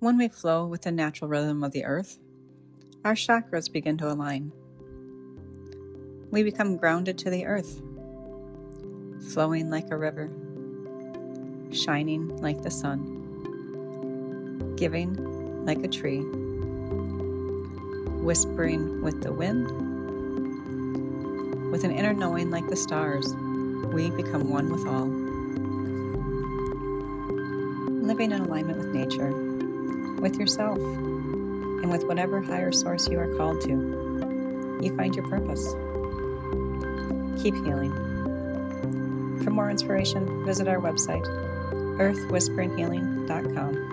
When we flow with the natural rhythm of the earth, our chakras begin to align. We become grounded to the earth, flowing like a river, shining like the sun, giving like a tree, whispering with the wind. With an inner knowing like the stars, we become one with all. Living in alignment with nature, with yourself, and with whatever higher source you are called to, you find your purpose. Keep healing. For more inspiration, visit our website, earthwhisperinghealing.com.